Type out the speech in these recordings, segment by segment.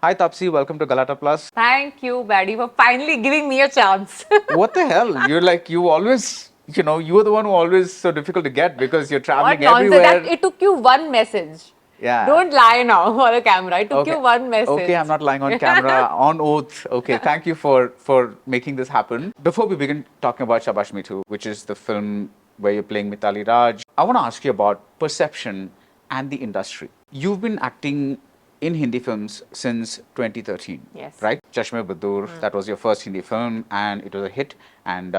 Hi Taapsee, welcome to Galatta Plus. Thank you, Baddy, for finally giving me a chance. What the hell? You always, you were the one who always so difficult to get because you're What traveling nonsense. everywhere. It took you one message. Yeah. Don't lie now for the camera. It took Okay. you one message. Okay, I'm not lying on camera, on oath. Okay, thank you for making this happen. Before we begin talking about Shabaash Mithu, which is the film where you're playing Mithali Raj, I want to ask you about perception and the industry. You've been acting in Hindi films since 2013, Yes. right? Chashme Badur, that was your first Hindi film, and it was a hit. And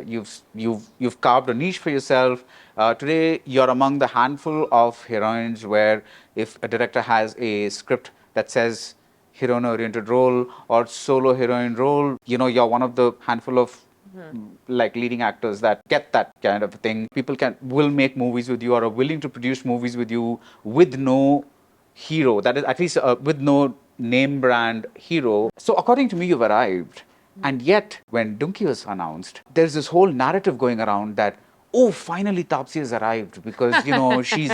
you've carved a niche for yourself. Today, you're among the handful of heroines where if a director has a script that says heroine-oriented role or solo heroine role, you're one of the handful of like leading actors that get that kind of thing. People will make movies with you or are willing to produce movies with you with no hero, that is at least with no name brand hero. So according to me, you've arrived. And yet, when Dunki was announced, there's this whole narrative going around that, oh, finally Taapsee has arrived because,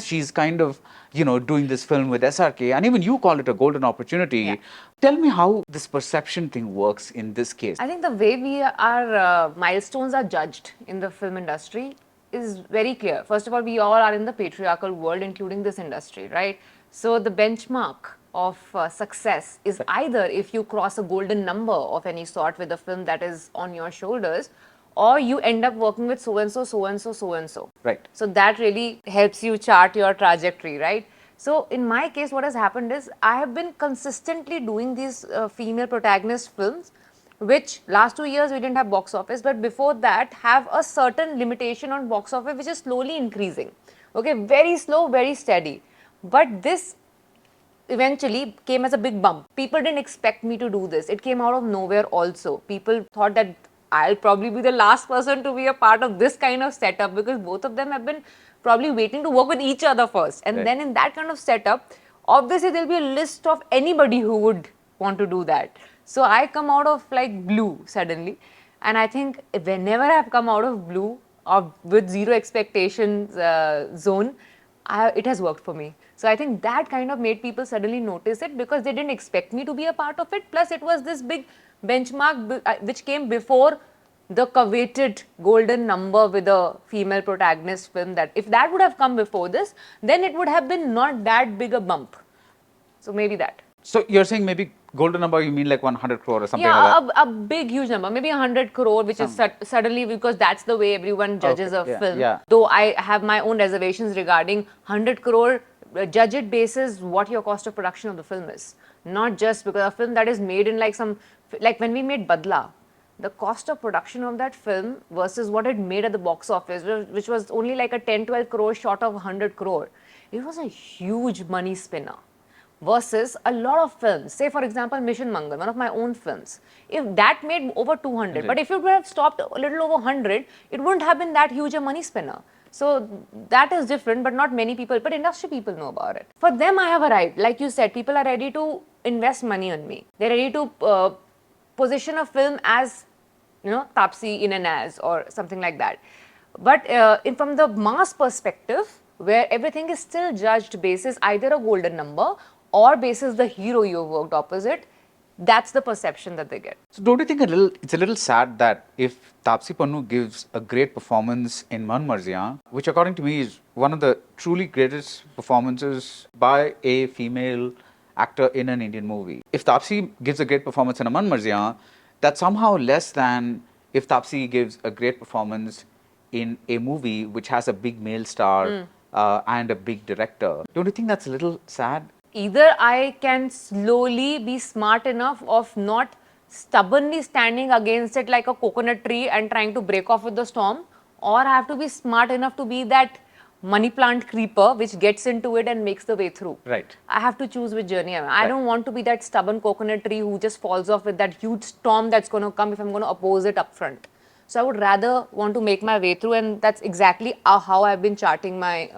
she's kind of, doing this film with SRK. And even you call it a golden opportunity. Yeah. Tell me how this perception thing works in this case. I think the way our milestones are judged in the film industry is very clear. First of all, we all are in the patriarchal world, including this industry, right? So the benchmark of success is either if you cross a golden number of any sort with a film that is on your shoulders, or you end up working with so-and-so, so-and-so, so-and-so. Right. So that really helps you chart your trajectory, right? So in my case, what has happened is I have been consistently doing these female protagonist films, which last 2 years we didn't have box office, but before that have a certain limitation on box office, which is slowly increasing. Okay, very slow, very steady. But this eventually came as a big bump. People didn't expect me to do this. It came out of nowhere also. People thought that I'll probably be the last person to be a part of this kind of setup because both of them have been probably waiting to work with each other first. And then in that kind of setup, obviously there'll be a list of anybody who would want to do that. So I come out of like blue suddenly. And I think whenever I've come out of blue or with zero expectations zone, it has worked for me. So I think that kind of made people suddenly notice it because they didn't expect me to be a part of it. Plus it was this big benchmark which came before the coveted golden number with a female protagonist film, that if that would have come before this, then it would have been not that big a bump. So maybe that. So you're saying maybe golden number, you mean like 100 crore or something Yeah, like that? a big, huge number, maybe 100 crore, which is suddenly because that's the way everyone judges a film. Yeah. Though I have my own reservations regarding 100 crore, judge it basis what your cost of production of the film is. Not just because a film that is made in like when we made Badla, the cost of production of that film versus what it made at the box office, which was only like a 10-12 crore short of 100 crore. It was a huge money spinner. Versus a lot of films, say for example Mission Mangal, one of my own films, if that made over 200, but if it would have stopped a little over 100, it wouldn't have been that huge a money spinner. So that is different, but not many people, but industry people know about it. For them, I have arrived. Like you said, people are ready to invest money on me. They're ready to position a film as, Taapsee in an as or something like that. But from the mass perspective, where everything is still judged basis either a golden number or basis the hero you worked opposite, that's the perception that they get. So don't you think it's a little sad that if Taapsee Pannu gives a great performance in Man Marziyan, which according to me is one of the truly greatest performances by a female actor in an Indian movie. If Taapsee gives a great performance in a Man Marziyan, that's somehow less than if Taapsee gives a great performance in a movie which has a big male star and a big director. Don't you think that's a little sad? Either I can slowly be smart enough of not stubbornly standing against it like a coconut tree and trying to break off with the storm, or I have to be smart enough to be that money plant creeper which gets into it and makes the way through. Right. I have to choose which journey I'm on. I don't want to be that stubborn coconut tree who just falls off with that huge storm that's going to come if I'm going to oppose it up front. So I would rather want to make my way through, and that's exactly how I've been charting my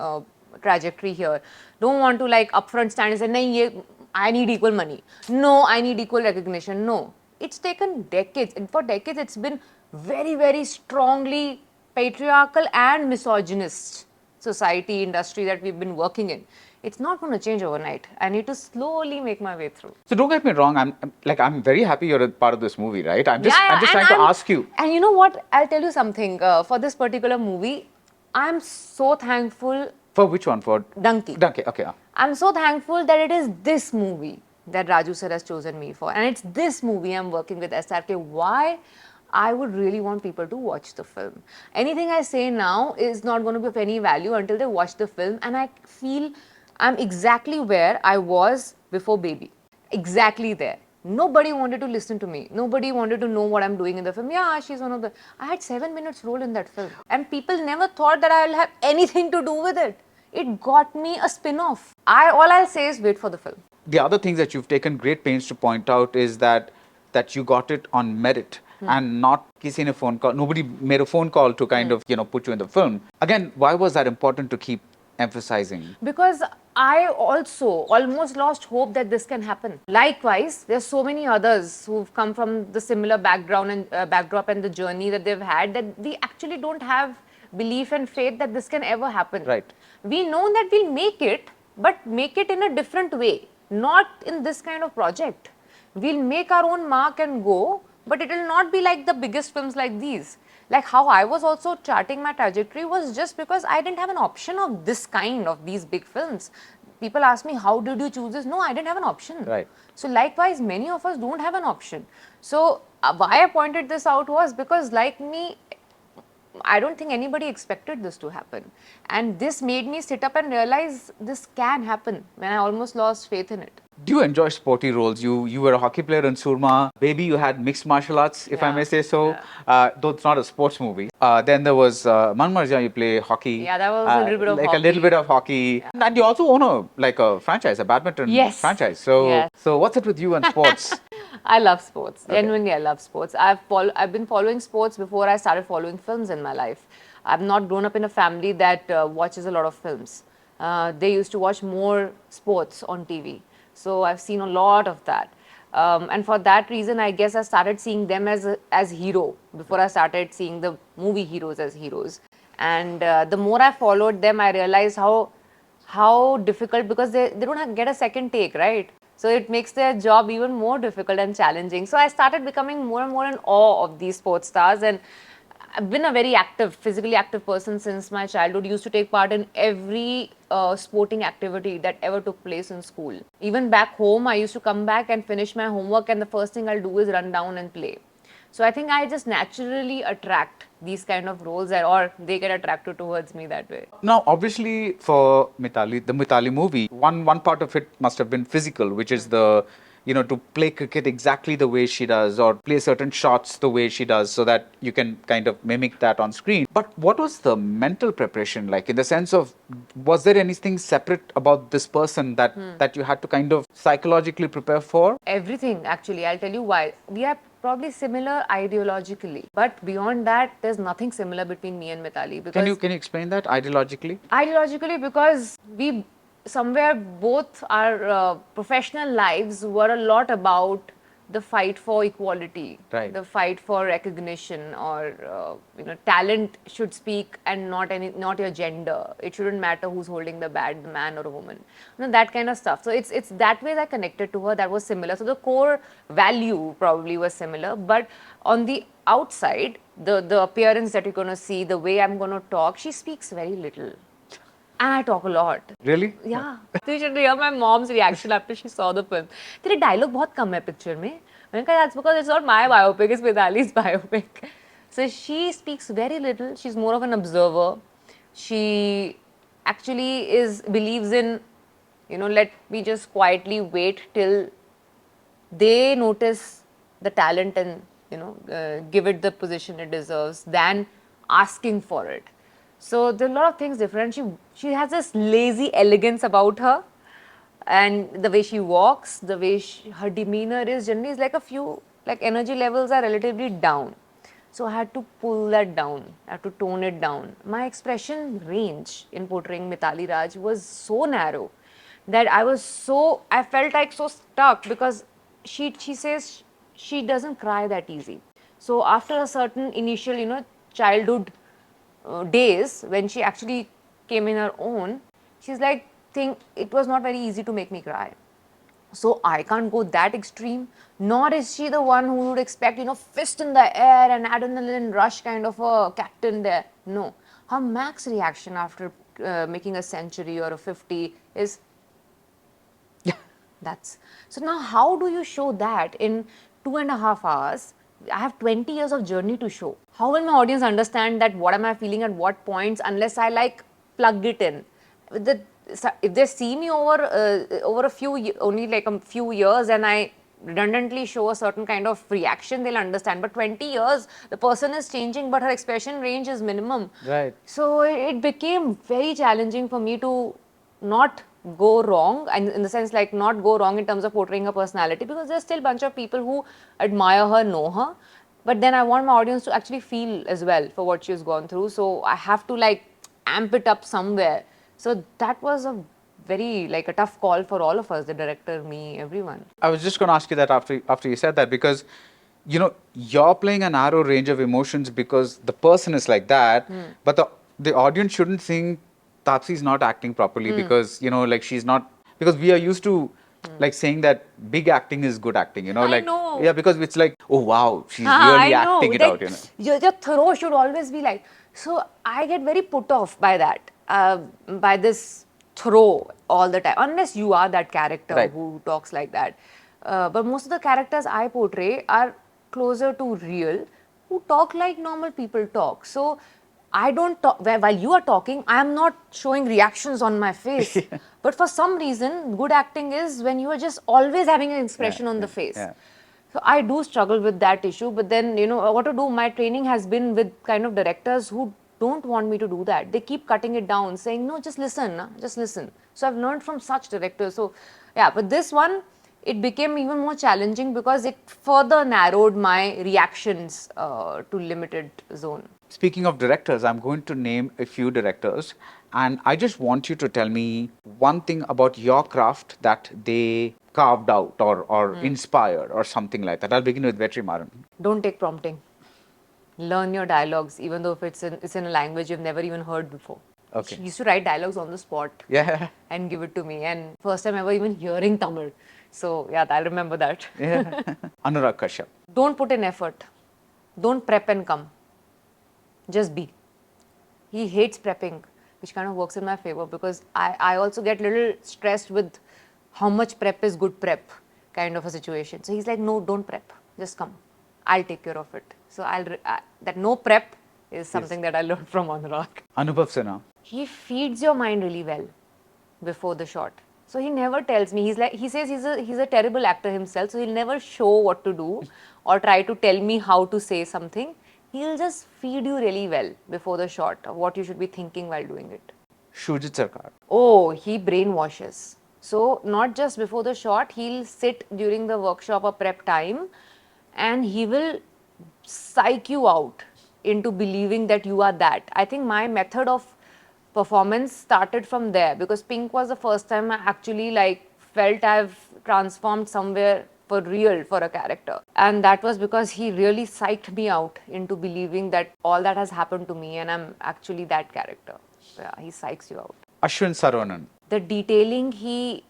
trajectory here. Don't want to like upfront stand and say, "Nahin, I need equal money. No, I need equal recognition." No. It's taken decades. And for decades, it's been very, very strongly patriarchal and misogynist society, industry that we've been working in. It's not going to change overnight. I need to slowly make my way through. So don't get me wrong. I'm very happy you're a part of this movie, right? I'm just Yeah, trying and to ask you. and you know what? I'll tell you something. For this particular movie, I'm so thankful. For which one? For Dunki. Dunki. Okay. I'm so thankful that it is this movie that Raju sir has chosen me for, and it's this movie I'm working with SRK. Why? I would really want people to watch the film. Anything I say now is not going to be of any value until they watch the film, and I feel I'm exactly where I was before Baby. Exactly there. Nobody wanted to listen to me. Nobody wanted to know what I'm doing in the film. Yeah, she's one of the. I had 7 minutes role in that film, and people never thought that I'll have anything to do with it. It got me a spin-off. All I'll say is wait for the film. The other things that you've taken great pains to point out is that you got it on merit and not kisi ne phone call. Nobody made a phone call to kind of put you in the film. Again, why was that important to keep emphasizing? Because I also almost lost hope that this can happen. Likewise, there's so many others who've come from the similar background and backdrop and the journey that they've had that we actually don't have belief and faith that this can ever happen. Right. We know that we'll make it, but make it in a different way, not in this kind of project. We'll make our own mark and go, but it will not be like the biggest films like these. Like how I was also charting my trajectory was just because I didn't have an option of this kind of these big films. People ask me, how did you choose this? No, I didn't have an option. Right. So likewise, many of us don't have an option. So why I pointed this out was because like me, I don't think anybody expected this to happen. And this made me sit up and realize this can happen when I almost lost faith in it. Do you enjoy sporty roles? You were a hockey player in Surma. Baby, you had mixed martial arts, if I may say so. Though it's not a sports movie. Then there was Manmarja, you play hockey. Yeah, that was a little bit of like hockey. a little bit of hockey. Yeah. And you also own a franchise, a badminton franchise. So so what's it with you and sports? I love sports. Okay. Genuinely, I love sports. I've been following sports before I started following films in my life. I've not grown up in a family that watches a lot of films. They used to watch more sports on TV. So I've seen a lot of that. And for that reason, I guess I started seeing them as hero before I started seeing the movie heroes as heroes. And the more I followed them, I realized how difficult, because they don't get a second take, right? So it makes their job even more difficult and challenging. So I started becoming more and more in awe of these sports stars, and I've been a very active, physically active person since my childhood. Used to take part in every sporting activity that ever took place in school. Even back home, I used to come back and finish my homework, and the first thing I'll do is run down and play. So I think I just naturally attract these kind of roles, or they get attracted towards me that way. Now, obviously, for Mithali, the Mithali movie, one part of it must have been physical, which is to play cricket exactly the way she does, or play certain shots the way she does, so that you can kind of mimic that on screen. But what was the mental preparation like, in the sense of, was there anything separate about this person that you had to kind of psychologically prepare for? Everything, actually. I'll tell you why. We are probably similar ideologically, but beyond that, there's nothing similar between me and Mithali. Because Can you explain that ideologically? Ideologically, because we somewhere both our professional lives were a lot about the fight for equality, right, the fight for recognition, or talent should speak, and not your gender. It shouldn't matter who's holding the bat, the man or a woman. That kind of stuff. So it's that way that connected to her. That was similar. So the core value probably was similar, but on the outside, the appearance that you're going to see, the way I'm going to talk, she speaks very little. And I talk a lot. Really? Yeah. So you should hear my mom's reaction after she saw the film. तेरे dialogue बहुत कम है picture में. मैंने कहा that's because it's not my biopic, it's Mithali's biopic. So she speaks very little. She's more of an observer. She actually believes in, let me just quietly wait till they notice the talent and, give it the position it deserves than asking for it. So there are a lot of things different. She has this lazy elegance about her, and the way she walks, the way her demeanor is generally is like energy levels are relatively down. So I had to pull that down. I had to tone it down. My expression range in portraying Mithali Raj was so narrow that I felt like so stuck, because she says she doesn't cry that easy. So after a certain initial, childhood days, when she actually came in her own, she's like, thing, it was not very easy to make me cry. So I can't go that extreme, nor is she the one who would expect, fist in the air and adrenaline rush kind of a captain there. No. Her max reaction after making a century or a 50 is, that's. So now how do you show that in 2.5 hours? I have 20 years of journey to show. How will my audience understand that what am I feeling at what points unless I like plug it in? If they see me over only like a few years and I redundantly show a certain kind of reaction, they'll understand. But 20 years, the person is changing, but her expression range is minimum. Right. So it became very challenging for me to not go wrong, and in the sense like not go wrong in terms of portraying her personality, because there's still a bunch of people who admire her, know her, but then I want my audience to actually feel as well for what she's gone through, so I have to like amp it up somewhere. So that was a very like a tough call for all of us, the director, me, everyone. I was just going to ask you that after you said that, because you're playing a narrow range of emotions because the person is like that, but the audience shouldn't think Taapsee is not acting properly because like she's not, because we are used to like saying that big acting is good acting, I like know. yeah, because it's like, oh wow, she's I really know. acting it Like, out. your throw should always be like. So I get very put off by that, by this throw all the time, unless you are that character Right. who talks like that. But most of the characters I portray are closer to real, who talk like normal people talk. So I don't talk, while you are talking, I am not showing reactions on my face. But for some reason, good acting is when you are just always having an expression on the face. Yeah. So I do struggle with that issue, but then, what to do? My training has been with kind of directors who don't want me to do that. They keep cutting it down, saying, no, just listen, just listen. So I've learned from such directors. So yeah, but this one, it became even more challenging because it further narrowed my reactions to limited zone. Speaking of directors, I'm going to name a few directors, and I just want you to tell me one thing about your craft that they carved out or inspired or something like that. I'll begin with Vetrimaaran. Don't take prompting. Learn your dialogues, even though if it's in a language you've never even heard before. Okay. She used to write dialogues on the spot. Yeah. And give it to me. And first time ever even hearing Tamil. So yeah, I'll remember that. Yeah. Anurag Kashyap. Don't put in effort. Don't prep and come. Just be. He hates prepping, which kind of works in my favor because I also get a little stressed with how much prep is good prep kind of a situation. So he's like, no, don't prep. Just come. I'll take care of it. So that no prep is something that I learned from Anurag. Anubhav Sinha. He feeds your mind really well before the shot. So he never tells me. He says he's a terrible actor himself. So he'll never show what to do or try to tell me how to say something. He'll just feed you really well before the shot of what you should be thinking while doing it. Shoojit Sircar. Oh, he brainwashes. So not just before the shot, he'll sit during the workshop or prep time and he will psych you out into believing that you are that. I think my method of performance started from there because Pink was the first time I actually felt I've transformed somewhere for real for a character. And that was because he really psyched me out into believing that all that has happened to me and I'm actually that character. So yeah, he psychs you out. Ashwin Saravanan. The detailing he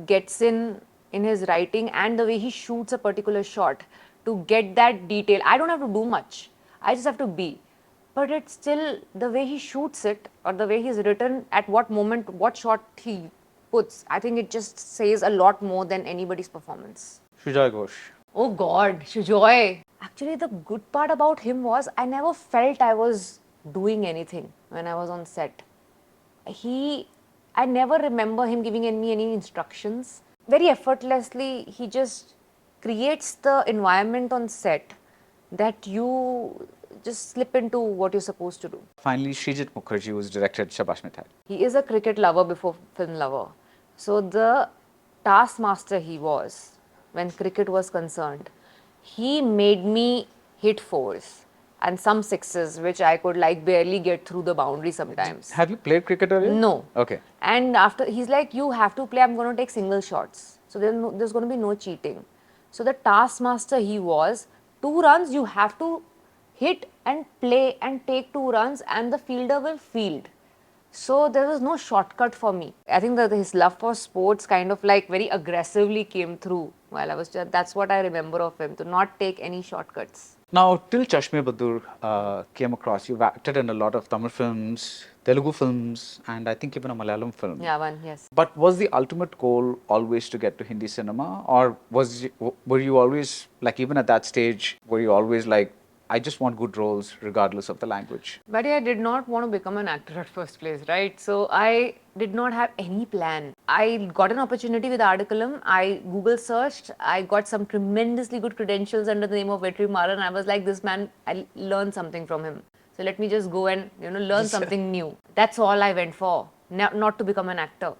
gets in his writing and the way he shoots a particular shot to get that detail. I don't have to do much. I just have to be. But it's still the way he shoots it or the way he's written at what moment, what shot he puts. I think it just says a lot more than anybody's performance. Sujoy Ghosh. Oh God, Sujoy. Actually, the good part about him was I never felt I was doing anything when I was on set. I never remember him giving me any instructions. Very effortlessly, he just creates the environment on set that you just slip into what you're supposed to do. Finally, Srijit Mukherjee, who's directed Shabaash. He is a cricket lover before film lover. So the taskmaster he was when cricket was concerned, he made me hit fours and some sixes which I could barely get through the boundary sometimes. Have you played cricket earlier? No. Okay. And after he's like, you have to play, I'm going to take single shots. So there's going to be no cheating. So the taskmaster he was, 2 runs you have to hit and play and take 2 runs and the fielder will field. So there was no shortcut for me. I think that his love for sports kind of like very aggressively came through while I was just, that's what I remember of him, to not take any shortcuts. Now, till Chashme Badur came across, you've acted in a lot of Tamil films, Telugu films, and I think even a Malayalam film. Yeah, one, yes. But was the ultimate goal always to get to Hindi cinema, or were you always like, even at that stage, were you always like, I just want good roles regardless of the language? But I did not want to become an actor at first place, right? So I did not have any plan. I got an opportunity with Adakalam. I Google searched. I got some tremendously good credentials under the name of Vetrimaaran. I was like, this man, I'll learn something from him. So let me just go and learn something new. That's all I went for, not to become an actor.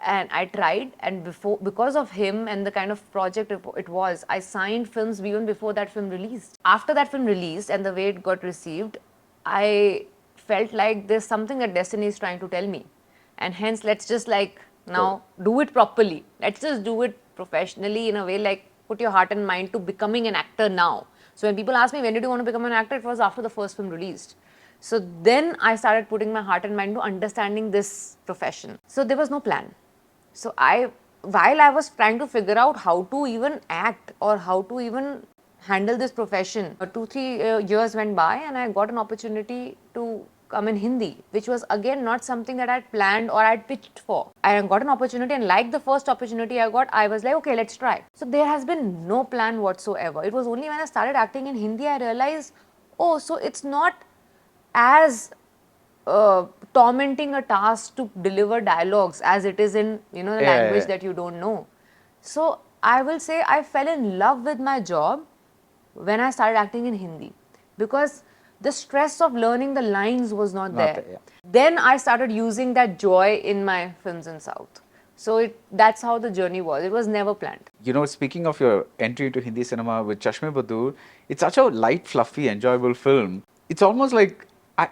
And I tried, and because of him and the kind of project it was, I signed films even before that film released. After that film released and the way it got received, I felt like there's something that destiny is trying to tell me, and hence let's just like now do it properly. Let's just do it professionally in a way, like put your heart and mind to becoming an actor now. So when people ask me when did you want to become an actor, it was after the first film released. So then I started putting my heart and mind to understanding this profession. So there was no plan. So while I was trying to figure out how to even act or how to even handle this profession, 2-3 years went by and I got an opportunity to come in Hindi, which was again not something that I'd planned or I'd pitched for. I got an opportunity, and like the first opportunity I got, I was like, okay, let's try. So there has been no plan whatsoever. It was only when I started acting in Hindi, I realized, oh, so it's not as tormenting a task to deliver dialogues as it is in the language that you don't know. So I will say I fell in love with my job when I started acting in Hindi, because the stress of learning the lines was not there. Then I started using that joy in my films in South. So that's how the journey was. It was never planned. Speaking of your entry into Hindi cinema with Chashme Badur, it's such a light, fluffy, enjoyable film. It's almost like,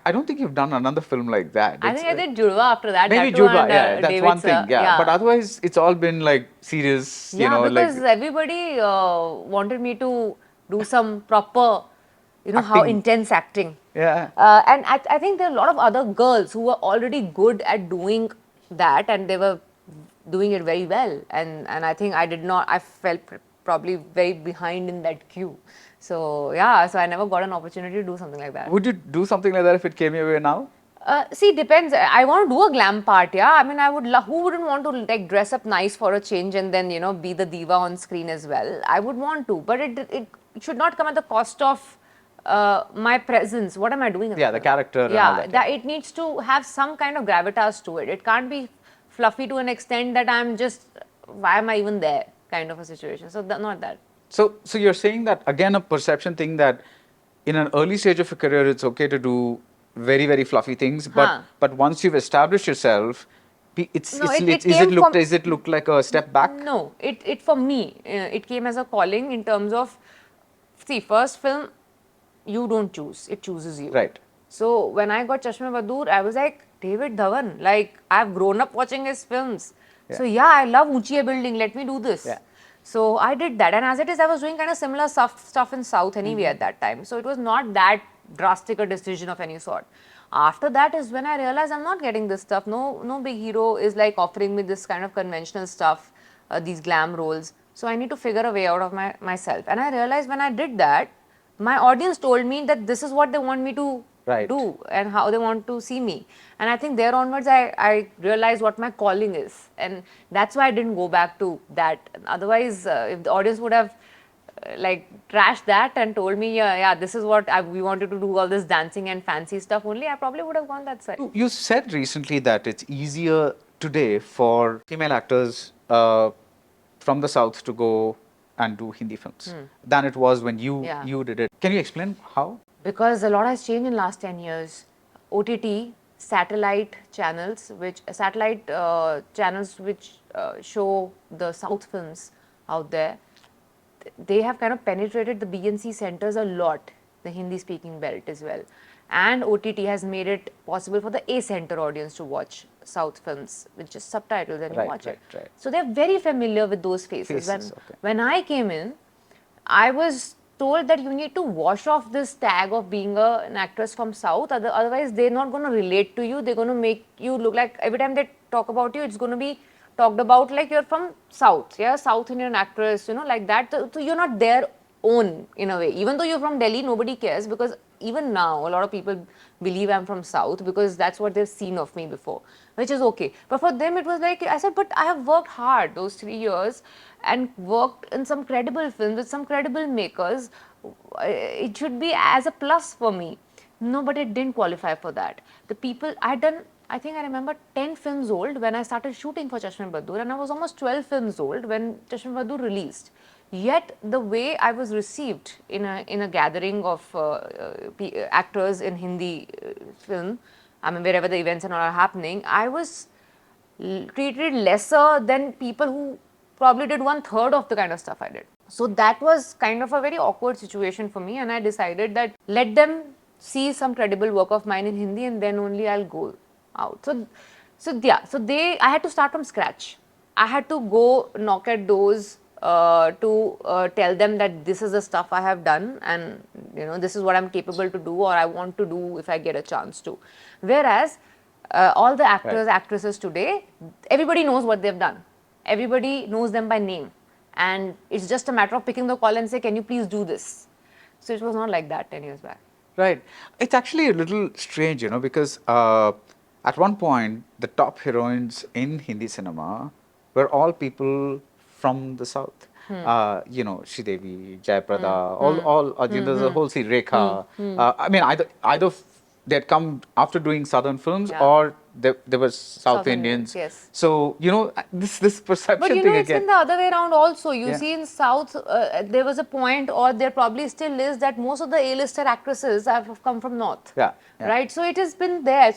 I don't think you've done another film like that. I think I did Judva after that. Maybe that Judva, and, that's one thing. yeah. But otherwise, it's all been like serious, because like, everybody wanted me to do some proper, how intense acting. Yeah. And I think there are a lot of other girls who were already good at doing that, and they were doing it very well. And I think I felt probably very behind in that queue. So so I never got an opportunity to do something like that. Would you do something like that if it came your way now? See, depends. I want to do a glam part, yeah. I mean, I would who wouldn't want to like dress up nice for a change and then be the diva on screen as well. I would want to, but it should not come at the cost of my presence. What am I doing? The character. Yeah, and all that. It needs to have some kind of gravitas to it. It can't be fluffy to an extent that I'm just, why am I even there kind of a situation. So not that. So you're saying that, again, a perception thing, that in an early stage of a career, it's okay to do very, very fluffy things, but once you've established yourself, does it look like a step back? No, it for me, it came as a calling in terms of, see, first film, you don't choose, it chooses you. Right. So when I got Chashme Badur, I was like, David Dhawan, like I've grown up watching his films. So I love Unchiye building, let me do this. So I did that, and as it is, I was doing kind of similar stuff in South anyway at that time. So it was not that drastic a decision of any sort. After that is when I realized I'm not getting this stuff. No big hero is like offering me this kind of conventional stuff, these glam roles. So I need to figure a way out of myself. And I realized when I did that, my audience told me that this is what they want me to do and how they want to see me. And I think there onwards I realized what my calling is, and that's why I didn't go back to that. Otherwise, if the audience would have like trashed that and told me, this is what we wanted to do, all this dancing and fancy stuff only, I probably would have gone that side. You said recently that it's easier today for female actors from the South to go and do Hindi films than it was when you did it. Can you explain how? Because a lot has changed in last 10 years. OTT, satellite channels which show the South films out there, they have kind of penetrated the B and C centers a lot, the Hindi speaking belt as well. And OTT has made it possible for the A center audience to watch South films with just subtitles and you watch it. Right. So they're very familiar with those faces. When I came in, I was told that you need to wash off this tag of being an actress from South. Otherwise, they're not going to relate to you. They're going to make you look like every time they talk about you, it's going to be talked about like you're from South. Yeah, South Indian actress, like that. So you're not their own in a way. Even though you're from Delhi, nobody cares because even now a lot of people believe I'm from South because that's what they've seen of me before, which is okay. But for them, it was like, I said, but I have worked hard those 3 years and worked in some credible films with some credible makers. It should be as a plus for me. No, but it didn't qualify for that. The people, I had done, I think I remember 10 films old when I started shooting for Chashme Bahadur, and I was almost 12 films old when Chashme Bahadur released. Yet the way I was received in a gathering of actors in Hindi film, I mean wherever the events and all are happening, I was treated lesser than people who probably did 1/3 of the kind of stuff I did. So that was kind of a very awkward situation for me, and I decided that let them see some credible work of mine in Hindi and then only I'll go out. I had to start from scratch. I had to go knock at doors to tell them that this is the stuff I have done and this is what I'm capable to do or I want to do if I get a chance to. Whereas all the actors, actresses today, everybody knows what they've done. Everybody knows them by name. And it's just a matter of picking the call and say, can you please do this? So it was not like that 10 years back. Right. It's actually a little strange, because at one point, the top heroines in Hindi cinema were all people from the South. Sridevi, Jayaprada, there's a whole series, Rekha. I mean, either they'd come after doing Southern films or they were South Indians. Yes. So, this perception but thing it's again. been the other way around also. You see in South, there was a point, or there probably still is, that most of the A-lister actresses have come from North. Yeah. Right? So it has been there.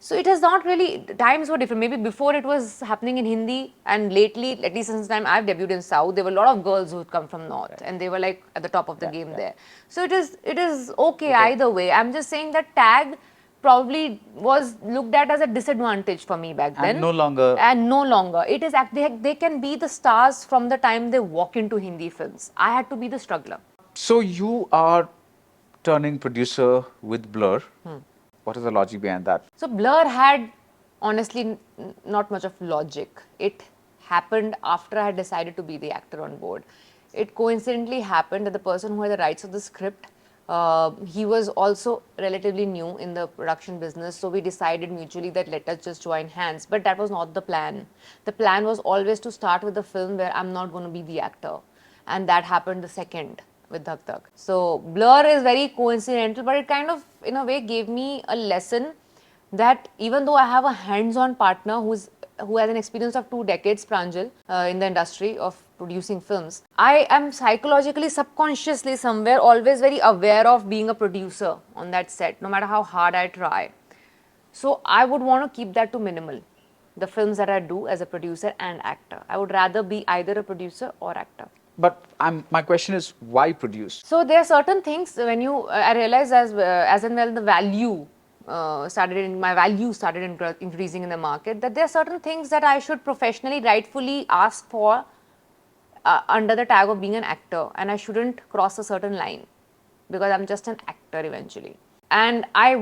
So it has not really, times were different. Maybe before it was happening in Hindi, and lately, at least since the time I've debuted in South, there were a lot of girls who had come from North and they were like at the top of the game there. So it is okay either way. I'm just saying that tag probably was looked at as a disadvantage for me back then. And no longer. And no longer. It is they can be the stars from the time they walk into Hindi films. I had to be the struggler. So you are turning producer with Blur. What is the logic behind that? So Blur had honestly not much of logic. It happened after I had decided to be the actor on board. It coincidentally happened that the person who had the rights of the script, he was also relatively new in the production business. So we decided mutually that let us just join hands. But that was not the plan. The plan was always to start with a film where I'm not going to be the actor. And that happened the second with Dhak Dhak. So Blur is very coincidental, but it kind of in a way gave me a lesson that even though I have a hands-on partner who has an experience of 2 decades, Pranjal, in the industry of producing films, I am psychologically, subconsciously somewhere always very aware of being a producer on that set, no matter how hard I try. So I would want to keep that to minimal, the films that I do as a producer and actor. I would rather be either a producer or actor. But my question is, why produce? So there are certain things when I realized as and when the value my value started increasing in the market, that there are certain things that I should professionally, rightfully ask for under the tag of being an actor, and I shouldn't cross a certain line because I'm just an actor eventually. And I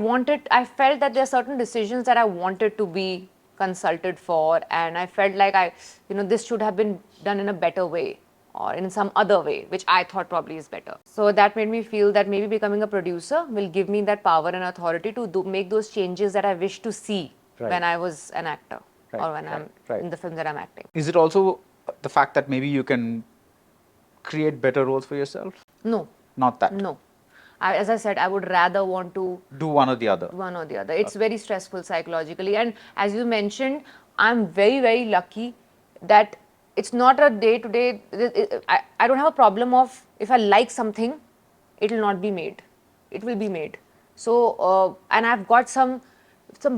felt that there are certain decisions that I wanted to be consulted for, and I felt like this should have been done in a better way, or in some other way, which I thought probably is better. So that made me feel that maybe becoming a producer will give me that power and authority to make those changes that I wish to see when I was an actor or when I'm in the films that I'm acting. Is it also the fact that maybe you can create better roles for yourself? No. Not that? No. As I said, I would rather want to do one or the other. One or the other. It's very stressful psychologically. And as you mentioned, I'm very, very lucky that it's not a day-to-day, I don't have a problem of if I like something, it will not be made. It will be made. So, and I've got some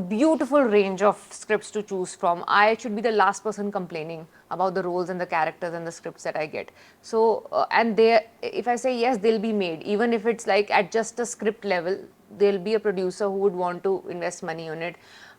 beautiful range of scripts to choose from. I should be the last person complaining about the roles and the characters and the scripts that I get. So, and if I say yes, they'll be made. Even if it's like at just a script level, there'll be a producer who would want to invest money on it.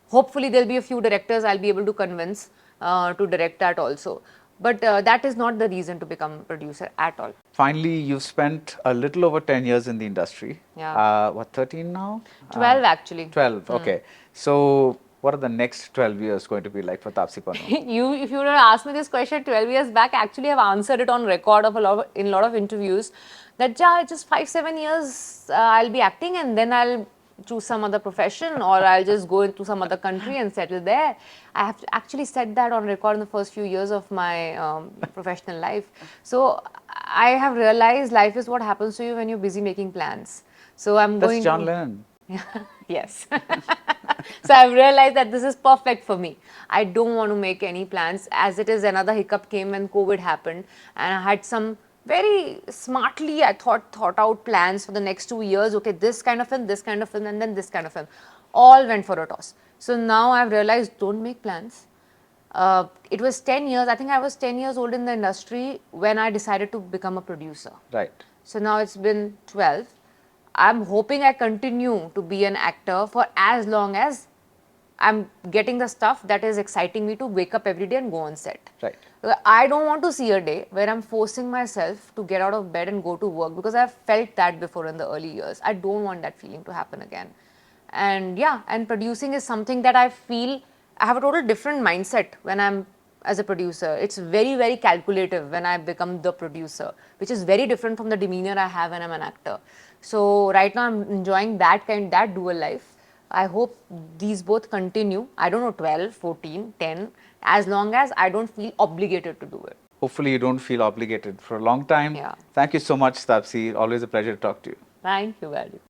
Hopefully, there'll be a few directors I'll be able to convince to direct that also. But that is not the reason to become a producer at all. Finally, you've spent a little over 10 years in the industry. Yeah. What, 13 now? 12 actually. 12, okay. So, what are the next 12 years going to be like for Taapsee Pannu? If you would have asked me this question 12 years back, actually I've answered it on record in a lot of interviews that yeah, just 5-7 years I'll be acting and then I'll choose some other profession or I'll just go into some other country and settle there. I have actually said that on record in the first few years of my professional life. So I have realized life is what happens to you when you're busy making plans. So I'm That's going John to... Lennon. Yes. So I've realized that this is perfect for me. I don't want to make any plans. As it is, another hiccup came when COVID happened, and I had some very smartly, I thought out plans for the next 2 years. Okay, this kind of film, and then this kind of film. All went for a toss. So now I've realized, don't make plans. It was 10 years. I think I was 10 years old in the industry when I decided to become a producer. Right. So now it's been 12. I'm hoping I continue to be an actor for as long as I'm getting the stuff that is exciting me to wake up every day and go on set. Right. I don't want to see a day where I'm forcing myself to get out of bed and go to work because I've felt that before in the early years. I don't want that feeling to happen again. And yeah, and producing is something that I feel I have a total different mindset when I'm as a producer. It's very, very calculative when I become the producer, which is very different from the demeanor I have when I'm an actor. So right now I'm enjoying that dual life. I hope these both continue. I don't know, 12, 14, 10, as long as I don't feel obligated to do it. Hopefully, you don't feel obligated for a long time. Yeah. Thank you so much, Taapsee. Always a pleasure to talk to you. Thank you, Value.